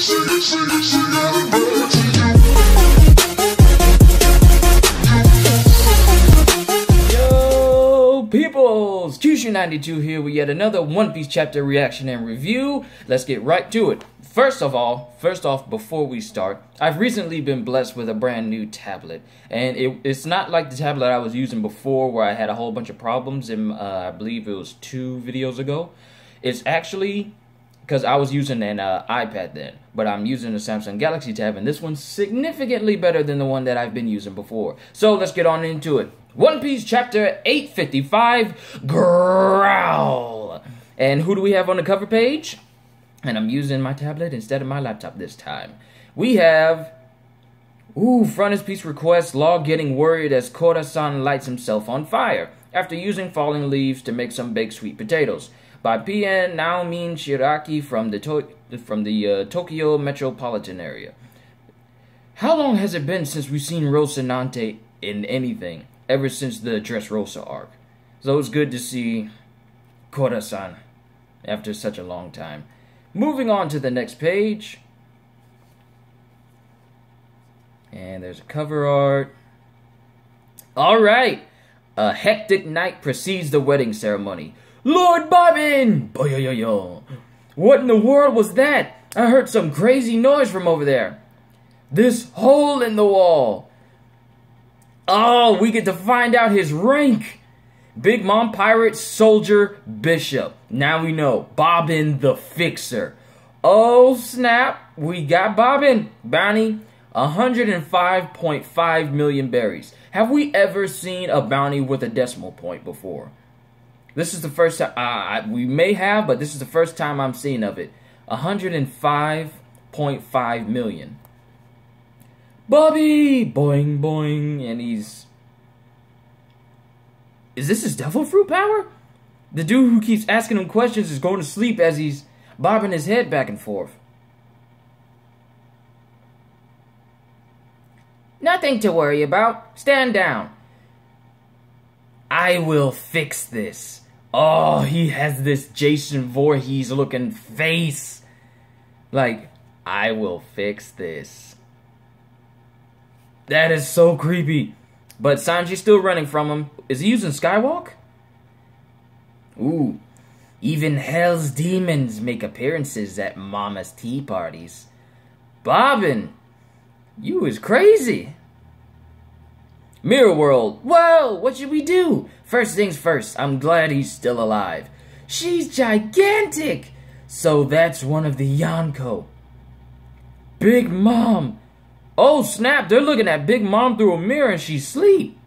Yo, peoples! Kyushu92 here with yet another One Piece chapter reaction and review. Let's get right to it. First off, before we start, I've recently been blessed with a brand new tablet. And it's not like the tablet I was using before where I had a whole bunch of problems in, I believe it was 2 videos ago. It's actually, because I was using an iPad then, but I'm using a Samsung Galaxy Tab, and this one's significantly better than the one that I've been using before. So let's get on into it. One Piece chapter 855, Growl. And who do we have on the cover page? And I'm using my tablet instead of my laptop this time. We have, frontispiece request, Law getting worried as Kora-san lights himself on fire after using falling leaves to make some baked sweet potatoes. By PN Naomin Shiraki from the Tokyo metropolitan area. How long has it been since we've seen Rocinante in anything? Ever since the Dressrosa arc. So it's good to see Kora-san after such a long time. Moving on to the next page. And there's a cover art. Alright! A hectic night precedes the wedding ceremony. Lord Bobbin! Boyoyoyo. What in the world was that? I heard some crazy noise from over there. This hole in the wall. Oh, we get to find out his rank. Big Mom Pirate Soldier Bishop. Now we know. Bobbin the Fixer. Oh, snap. We got Bobbin. Bounty, 105.5 million berries. Have we ever seen a bounty with a decimal point before? This is the first time. We may have, but this is the first time I'm seeing of it. 105.5 million. Bobby! Boing, boing. And he's... Is this his devil fruit power? The dude who keeps asking him questions is going to sleep as he's bobbing his head back and forth. Nothing to worry about. Stand down. I will fix this. Oh, he has this Jason Voorhees looking face. Like, I will fix this. That is so creepy. But Sanji's still running from him. Is he using Skywalk? Ooh. Even Hell's demons make appearances at Mama's tea parties. Bobbin, you is crazy. Mirror World. Well, what should we do? First things first, I'm glad he's still alive. She's gigantic. So that's one of the Yonko. Big Mom. Oh, snap, they're looking at Big Mom through a mirror and she's asleep.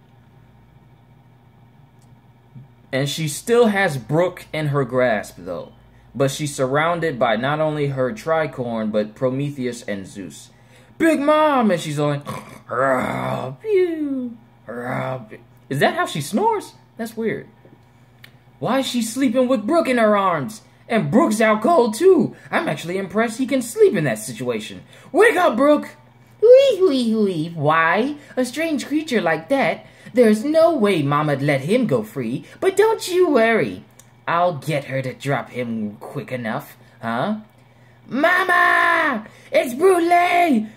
And she still has Brook in her grasp, though. But she's surrounded by not only her tricorn, but Prometheus and Zeus. Big Mom! And she's like, is that how she snores? That's weird. Why is she sleeping with Brook in her arms? And Brook's out cold, too. I'm actually impressed he can sleep in that situation. Wake up, Brook! Wee. Why? A strange creature like that? There's no way Mama'd let him go free, but don't you worry. I'll get her to drop him quick enough, huh? Mama! It's Brulee!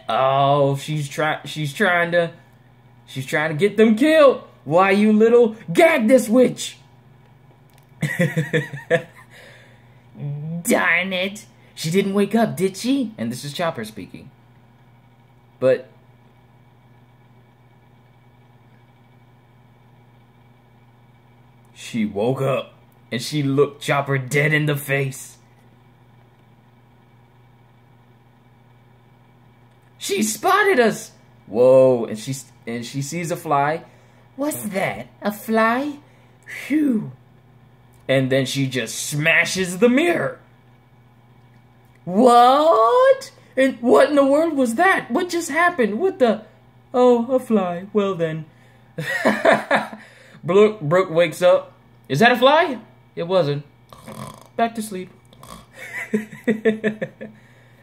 Oh, she's trying to get them killed. Why, you little, gag this witch! Darn it! She didn't wake up, did she? And this is Chopper speaking. But she woke up and she looked Chopper dead in the face. She spotted us. Whoa, and she sees a fly. What's that? A fly? Phew. And then she just smashes the mirror. What? And what in the world was that? What just happened? What the? Oh, a fly. Well then. Brook wakes up. Is that a fly? It wasn't. Back to sleep. Okay,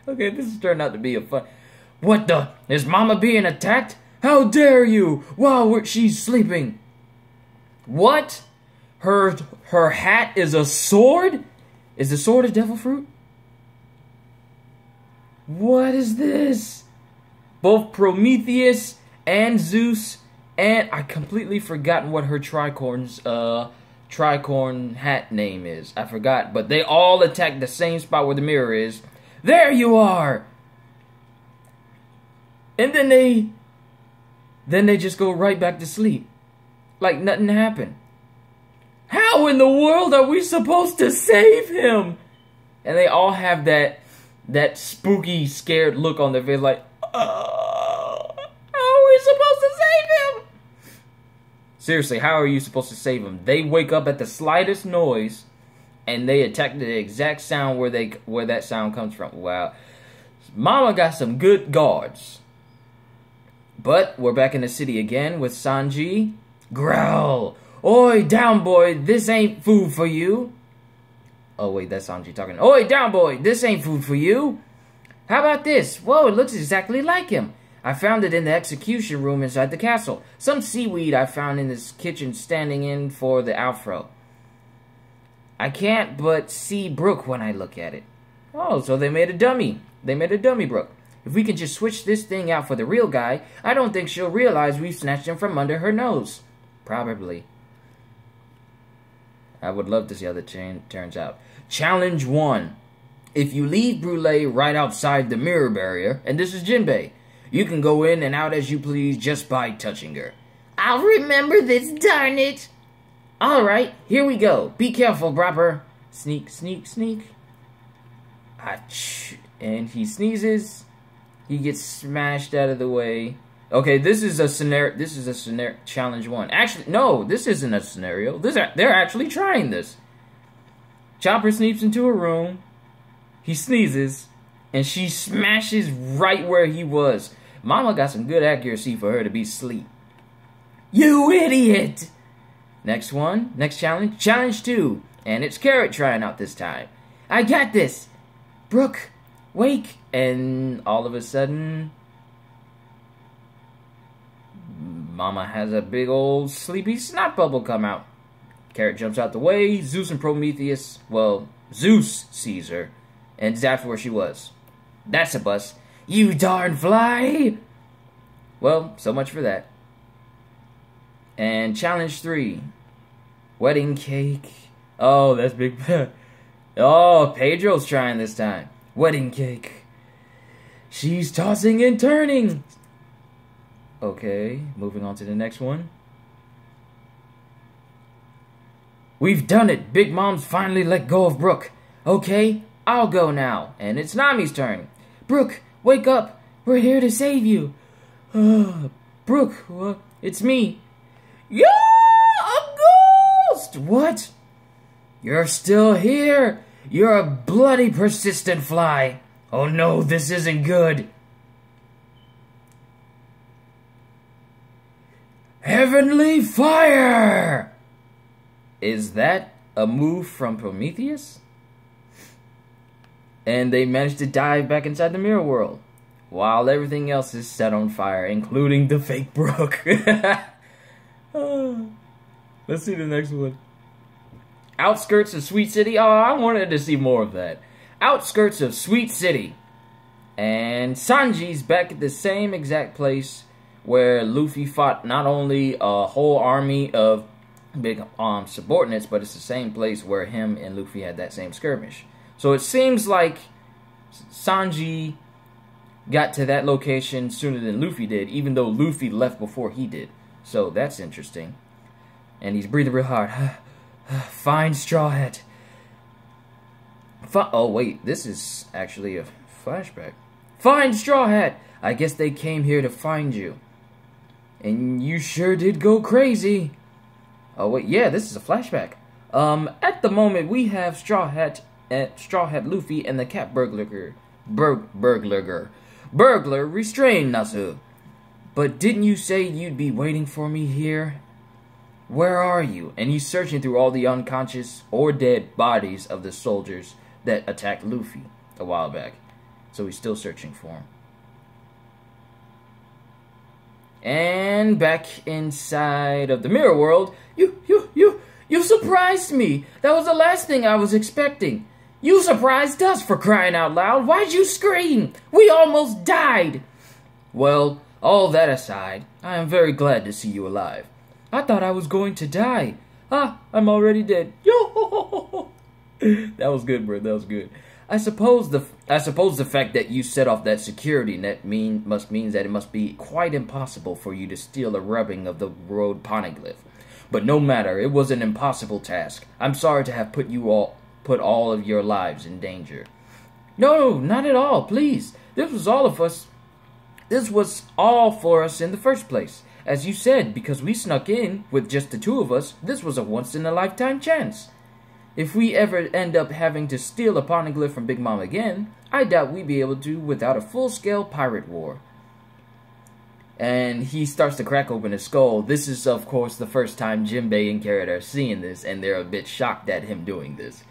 this has turned out to be a fun... What the? Is Mama being attacked? How dare you? While she's sleeping. What? Her hat is a sword? Is the sword a devil fruit? What is this? Both Prometheus and Zeus, and I completely forgotten what her tricorn hat name is. I forgot, but they all attack the same spot where the mirror is. There you are! And then they just go right back to sleep. Like nothing happened. How in the world are we supposed to save him? And they all have that spooky, scared look on their face like, how are we supposed to save him? Seriously, how are you supposed to save him? They wake up at the slightest noise, and they attack the exact sound where that sound comes from. Wow. Mama got some good guards. But we're back in the city again with Sanji. Growl! Oi, down boy, this ain't food for you. Oh wait, that's Sanji talking. Oi, down boy, this ain't food for you. How about this? Whoa, it looks exactly like him. I found it in the execution room inside the castle. Some seaweed I found in this kitchen standing in for the Alfro. I can't but see Brook when I look at it. Oh, so they made a dummy. They made a dummy Brook. If we can just switch this thing out for the real guy, I don't think she'll realize we've snatched him from under her nose. Probably. I would love to see how the chain turns out. Challenge 1. If you leave Brule right outside the mirror barrier, and this is Jinbei, you can go in and out as you please just by touching her. I'll remember this, darn it. Alright, here we go. Be careful, Bropper. Sneak, sneak, sneak. Achoo. And he sneezes. He gets smashed out of the way. Okay, this is a scenario. Challenge 1. Actually, no, this isn't a scenario. They're actually trying this. Chopper sneaks into a room. He sneezes, and she smashes right where he was. Mama got some good accuracy for her to be asleep. You idiot! Next one, next challenge. Challenge 2, and it's Carrot trying out this time. I got this. Brook, wake. And all of a sudden, Mama has a big old sleepy snot bubble come out. Carrot jumps out the way. Zeus and Prometheus, well, Zeus sees her and zaps where she was. That's a bust. You darn fly! Well, so much for that. And challenge 3. Wedding cake. Oh, that's big. Oh, Pedro's trying this time. Wedding cake. She's tossing and turning. Okay, moving on to the next one. We've done it. Big Mom's finally let go of Brook. Okay, I'll go now. And it's Nami's turn. Brook, wake up. We're here to save you. Brook, it's me. Yeah, a ghost. What? You're still here. You're a bloody persistent fly. Oh no, this isn't good. Heavenly fire! Is that a move from Prometheus? And they managed to dive back inside the mirror world, while everything else is set on fire, including the fake Brook. Let's see the next one. Outskirts of Sweet City. Oh, I wanted to see more of that. Outskirts of Sweet City. And Sanji's back at the same exact place where Luffy fought not only a whole army of big subordinates, but it's the same place where him and Luffy had that same skirmish. So it seems like Sanji got to that location sooner than Luffy did, even though Luffy left before he did. So that's interesting. And he's breathing real hard. Find Straw Hat. Oh wait, this is actually a flashback. Find Straw Hat! I guess they came here to find you. And you sure did go crazy. Oh wait, yeah, this is a flashback. At the moment we have Straw Hat Luffy and the cat burglar restrained Nasu. But didn't you say you'd be waiting for me here? Where are you? And he's searching through all the unconscious or dead bodies of the soldiers that attacked Luffy a while back. So he's still searching for him. And back inside of the mirror world, you surprised me. That was the last thing I was expecting. You surprised us, for crying out loud. Why'd you scream? We almost died. Well, all that aside, I am very glad to see you alive. I thought I was going to die. Ah, I'm already dead. Yo! That was good, bro. That was good. I suppose the fact that you set off that security net must mean that it must be quite impossible for you to steal a rubbing of the road poneglyph. But no matter, it was an impossible task. I'm sorry to have put all of your lives in danger. No, not at all, please. This was all for us in the first place. As you said, because we snuck in with just the two of us, this was a once-in-a-lifetime chance. If we ever end up having to steal a poneglyph from Big Mom again, I doubt we'd be able to without a full-scale pirate war. And he starts to crack open his skull. This is, of course, the first time Jinbei and Carrot are seeing this, and they're a bit shocked at him doing this.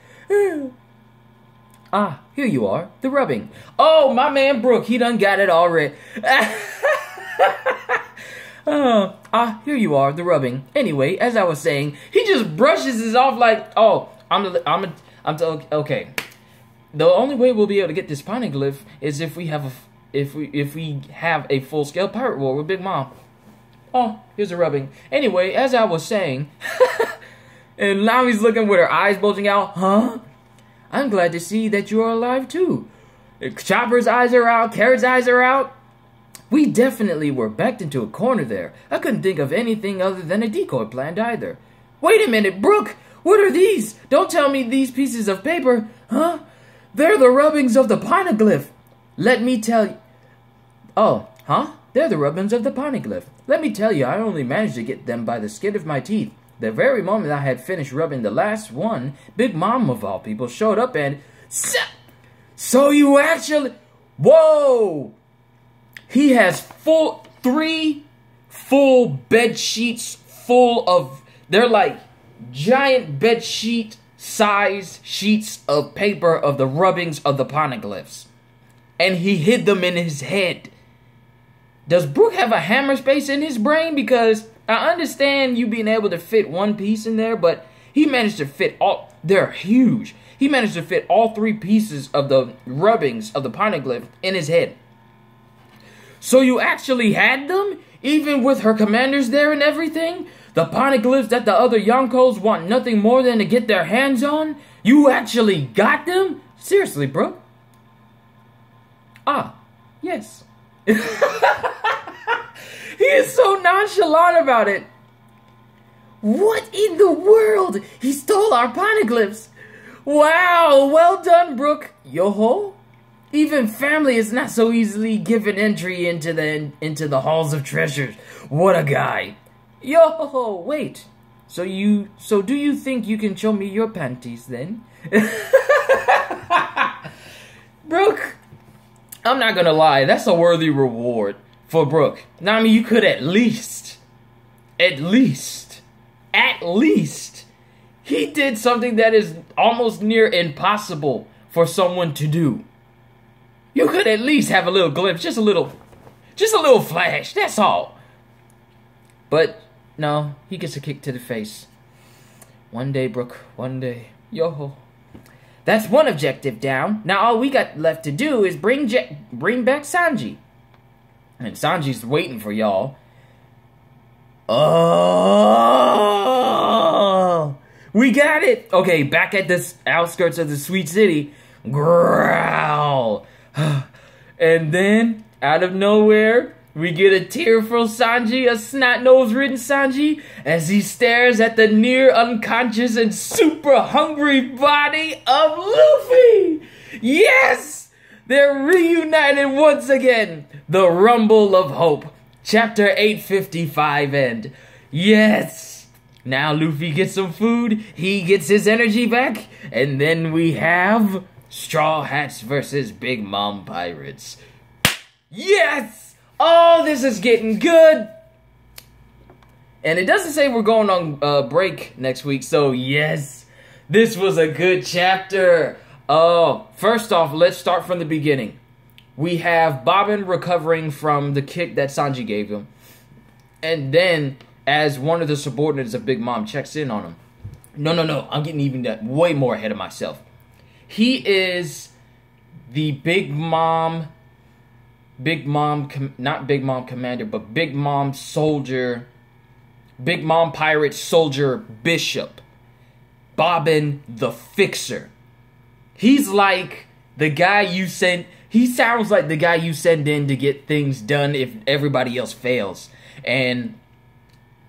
Ah, here you are, the rubbing. Oh, my man Brook, he done got it already. Here you are, the rubbing. Anyway, as I was saying, he just brushes it off like, oh, okay. The only way we'll be able to get this poneglyph is if we have a full-scale pirate war with Big Mom. Oh, here's a rubbing. Anyway, as I was saying, and Nami's looking with her eyes bulging out. Huh? I'm glad to see that you are alive too. Chopper's eyes are out. Carrot's eyes are out. We definitely were backed into a corner there. I couldn't think of anything other than a decoy planned either. Wait a minute, Brook! What are these? Don't tell me these pieces of paper. Huh? They're the rubbings of the poneglyph. Let me tell you. Oh, huh? They're the rubbings of the poneglyph. Let me tell you, I only managed to get them by the skin of my teeth. The very moment I had finished rubbing the last one, Big Mom of all people showed up and... So you actually... Whoa! He has 3 full bed sheets full of... They're like giant bed sheet size sheets of paper of the rubbings of the poneglyphs. And he hid them in his head. Does Brook have a hammer space in his brain? Because I understand you being able to fit one piece in there, but he managed to fit all... They're huge. He managed to fit all 3 pieces of the rubbings of the poneglyph in his head. So you actually had them? Even with her commanders there and everything? The poneglyphs that the other Yonkos want nothing more than to get their hands on? You actually got them? Seriously, bro? Ah, yes. He is so nonchalant about it. What in the world? He stole our poneglyphs. Wow, well done, Brook. Yo-ho? Even family is not so easily given entry into the halls of treasures. What a guy. Yo-ho, wait. So do you think you can show me your panties then? Brook, I'm not gonna lie, that's a worthy reward for Brook. Now, I mean, you could at least, he did something that is almost near impossible for someone to do. You could at least have a little glimpse, just a little flash, that's all. But, no, he gets a kick to the face. One day, Brook, one day. Yo-ho. That's one objective down. Now all we got left to do is bring back Sanji. And Sanji's waiting for y'all. Oh! We got it! Okay, back at the outskirts of the sweet city. Growl! And then, out of nowhere, we get a tearful Sanji, a snot-nose-ridden Sanji, as he stares at the near-unconscious and super-hungry body of Luffy! Yes! They're reunited once again! The Rumble of Hope, Chapter 855 end. Yes! Now Luffy gets some food, he gets his energy back, and then we have Straw Hats versus Big Mom Pirates. Yes! Oh, this is getting good! And it doesn't say we're going on break next week, so yes, this was a good chapter. First off, let's start from the beginning. We have Bobbin recovering from the kick that Sanji gave him. And then, as one of the subordinates of Big Mom checks in on him. No, I'm getting even way more ahead of myself. He is the not Big Mom Commander, but Big Mom Soldier, Big Mom Pirate Soldier Bishop, Bobbin the Fixer. He's like the guy you send. He sounds like the guy you send in to get things done if everybody else fails. And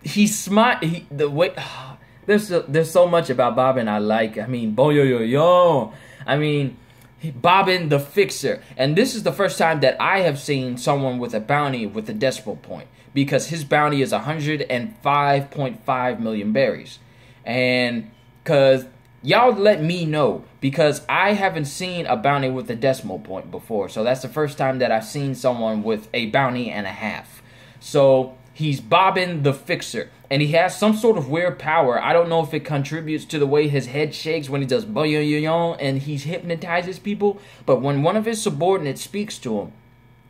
he's smart. There's so much about Bobbin I like. I mean, boyo. I mean, Bobbin the Fixer. And this is the first time that I have seen someone with a bounty with a decimal point, because his bounty is 105.5 million berries. And because y'all let me know, because I haven't seen a bounty with a decimal point before. So that's the first time that I've seen someone with a bounty and a half. So he's Bobbin the Fixer, and he has some sort of weird power. I don't know if it contributes to the way his head shakes when he does boyo and he hypnotizes people. But when one of his subordinates speaks to him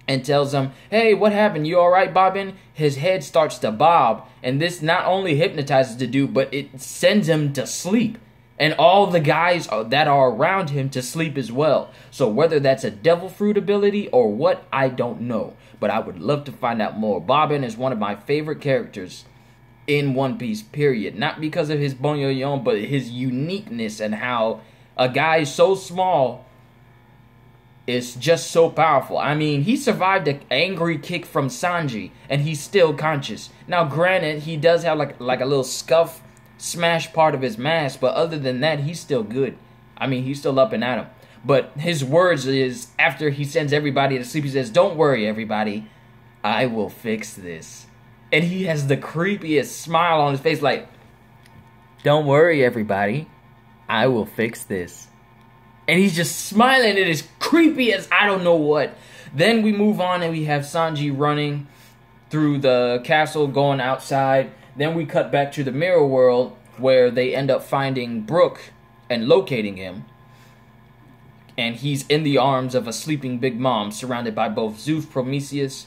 and tells him, "Hey, what happened? You alright, Bobbin?" his head starts to bob, and this not only hypnotizes the dude, but it sends him to sleep. And all the guys that are around him to sleep as well. So whether that's a devil fruit ability or what, I don't know. But I would love to find out more. Bobbin is one of my favorite characters in One Piece, period. Not because of his bonyoyon, but his uniqueness and how a guy so small is just so powerful. I mean, he survived an angry kick from Sanji, and he's still conscious. Now, granted, he does have like a little scuff smash part of his mask, but other than that, he's still good. I mean, he's still up and at him. But his words is, after he sends everybody to sleep, he says, "Don't worry, everybody, I will fix this." And he has the creepiest smile on his face, like, "Don't worry, everybody, I will fix this." And he's just smiling, and it's creepy as I don't know what. Then we move on, and we have Sanji running through the castle, going outside. Then we cut back to the mirror world, where they end up finding Brook and locating him. And he's in the arms of a sleeping Big Mom, surrounded by both Zeus Prometheus,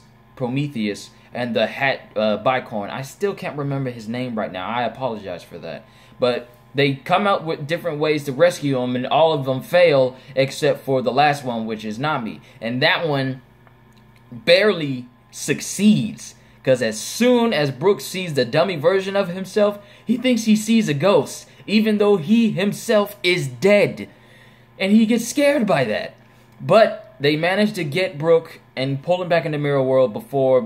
and the hat Bicorn. I still can't remember his name right now. I apologize for that. But they come out with different ways to rescue him, and all of them fail, except for the last one, which is Nami. And that one barely succeeds. Because as soon as Brook sees the dummy version of himself, he thinks he sees a ghost, even though he himself is dead. And he gets scared by that. But they manage to get Brook and pull him back in the mirror world before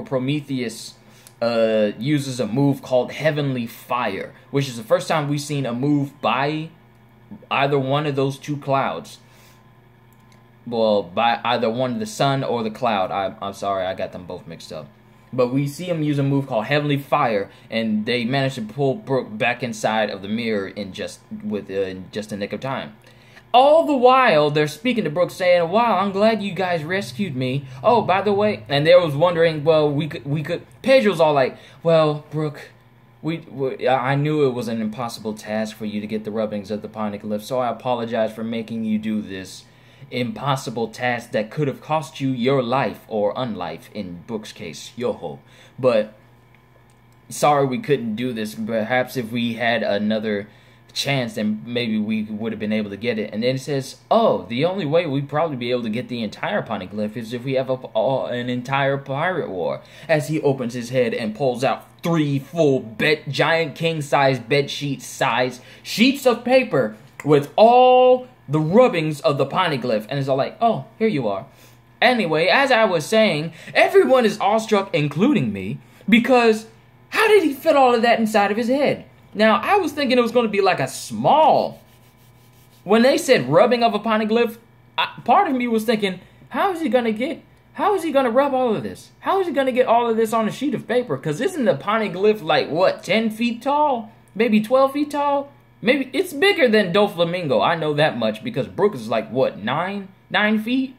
Prometheus uses a move called Heavenly Fire, which is the first time we've seen a move by either one of those two clouds. Well, by either one, the sun or the cloud. I'm sorry, I got them both mixed up. But we see him use a move called Heavenly Fire, and they manage to pull Brook back inside of the mirror in just a nick of time. All the while, they're speaking to Brook, saying, "Wow, I'm glad you guys rescued me. Oh, by the way," and they was wondering, well, we could. Pedro's all like, "Well, Brook, I knew it was an impossible task for you to get the rubbings of the poneglyph, so I apologize for making you do this impossible task that could have cost you your life, or unlife in Brook's case, yoho. But sorry we couldn't do this. Perhaps if we had another chance, then maybe we would have been able to get it." And then it says, "Oh, the only way we'd probably be able to get the entire poneglyph is if we have an entire pirate war." As he opens his head and pulls out 3 full giant king-size bed size sheets of paper with all the rubbings of the poneglyph, and it's all like, "Oh, here you are." Anyway, as I was saying, everyone is awestruck, including me, because how did he fit all of that inside of his head? Now, I was thinking it was going to be like a small. When they said rubbing of a poneglyph, part of me was thinking, how is he going to rub all of this? How is he going to get all of this on a sheet of paper? Because isn't the poneglyph like, what, 10 feet tall? Maybe 12 feet tall? Maybe it's bigger than Doflamingo. I know that much because Brook is like, what, 9 feet?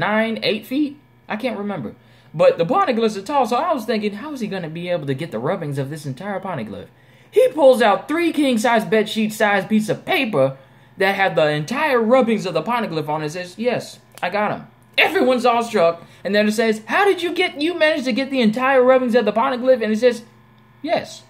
8 feet? I can't remember. But the poneglyphs are tall, so I was thinking, how is he going to be able to get the rubbings of this entire poneglyph? He pulls out 3 king-size bedsheet-size pieces of paper that have the entire rubbings of the poneglyph on it and says, "Yes, I got them." Everyone's awestruck. And then it says, "How did you manage to get the entire rubbings of the poneglyph?" And it says, "Yes."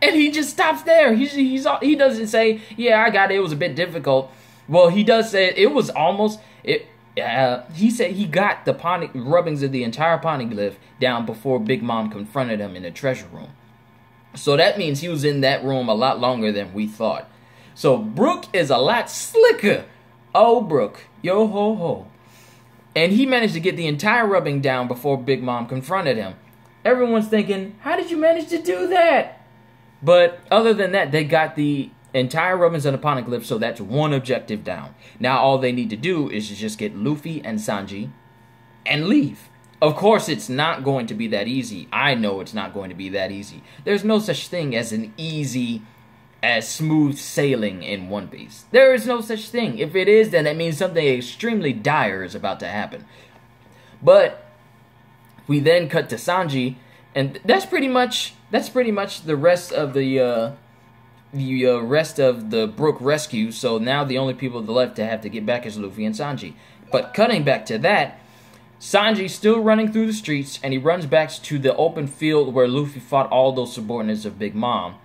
And he just stops there. He doesn't say, yeah, I got it. It was a bit difficult. Well, he does say it was almost... he said he got the rubbings of the entire poneglyph down before Big Mom confronted him in the treasure room. So that means he was in that room a lot longer than we thought. So Brook is a lot slicker. Oh, Brook. Yo ho ho. And he managed to get the entire rubbing down before Big Mom confronted him. Everyone's thinking, how did you manage to do that? But other than that, they got the entire rubbings of the poneglyph, so that's one objective down. Now all they need to do is to just get Luffy and Sanji and leave. Of course, it's not going to be that easy. I know it's not going to be that easy. There's no such thing as an easy, as smooth sailing in One Piece. There is no such thing. If it is, then that means something extremely dire is about to happen. But we then cut to Sanji, and that's pretty much the rest of the rest of the Brook rescue. So now the only people left to have to get back is Luffy and Sanji. But cutting back to that, Sanji's still running through the streets, and he runs back to the open field where Luffy fought all those subordinates of Big Mom.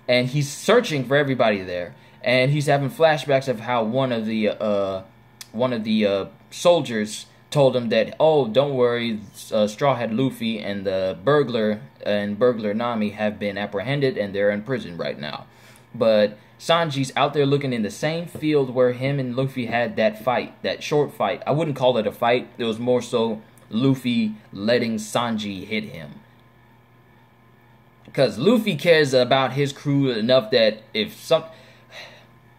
And he's searching for everybody there. And he's having flashbacks of how one of the soldiers told him that, oh, don't worry, Straw Hat Luffy and the burglar Nami have been apprehended and they're in prison right now. But Sanji's out there looking in the same field where him and Luffy had that fight, that short fight. I wouldn't call it a fight. It was more so Luffy letting Sanji hit him. Because Luffy cares about his crew enough that if some...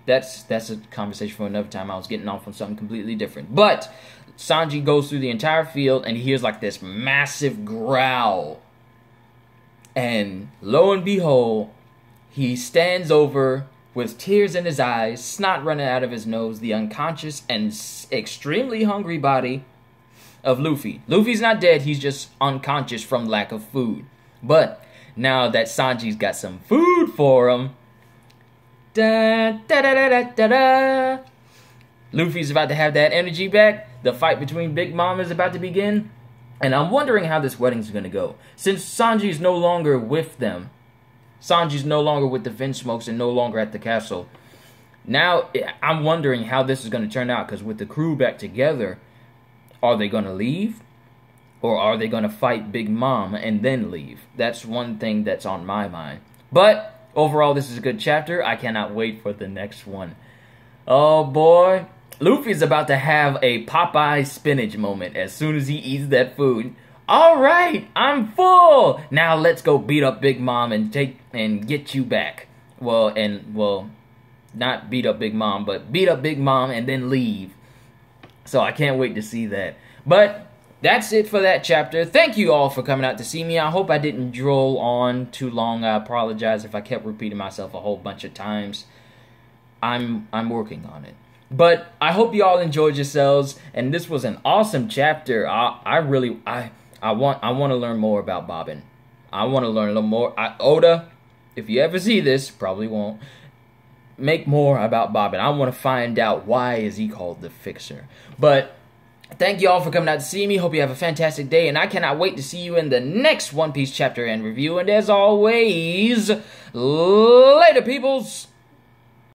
That's a conversation for another time. I was getting off on something completely different. But Sanji goes through the entire field and he hears like this massive growl. And lo and behold, he stands over with tears in his eyes, snot running out of his nose, the unconscious and extremely hungry body of Luffy. Luffy's not dead, he's just unconscious from lack of food. But now that Sanji's got some food for him, da da da da da da, Luffy's about to have that energy back. The fight between Big Mom is about to begin. And I'm wondering how this wedding's going to go. Since Sanji's no longer with them, Sanji's no longer with the Vinsmokes and no longer at the castle. Now, I'm wondering how this is going to turn out. Because with the crew back together, are they going to leave? Or are they going to fight Big Mom and then leave? That's one thing that's on my mind. But overall, this is a good chapter. I cannot wait for the next one. Oh boy. Luffy's about to have a Popeye spinach moment as soon as he eats that food. Alright, I'm full! Now let's go beat up Big Mom and get you back. Well, not beat up Big Mom, but beat up Big Mom and then leave. So I can't wait to see that. But that's it for that chapter. Thank you all for coming out to see me. I hope I didn't droll on too long. I apologize if I kept repeating myself a whole bunch of times. I'm working on it. But I hope you all enjoyed yourselves, and this was an awesome chapter. I want to learn more about Bobbin. I want to learn a little more. Oda, if you ever see this, probably won't, make more about Bobbin. I want to find out why is he called the Fixer. But thank you all for coming out to see me. Hope you have a fantastic day, and I cannot wait to see you in the next One Piece chapter and review. And as always, later, peoples.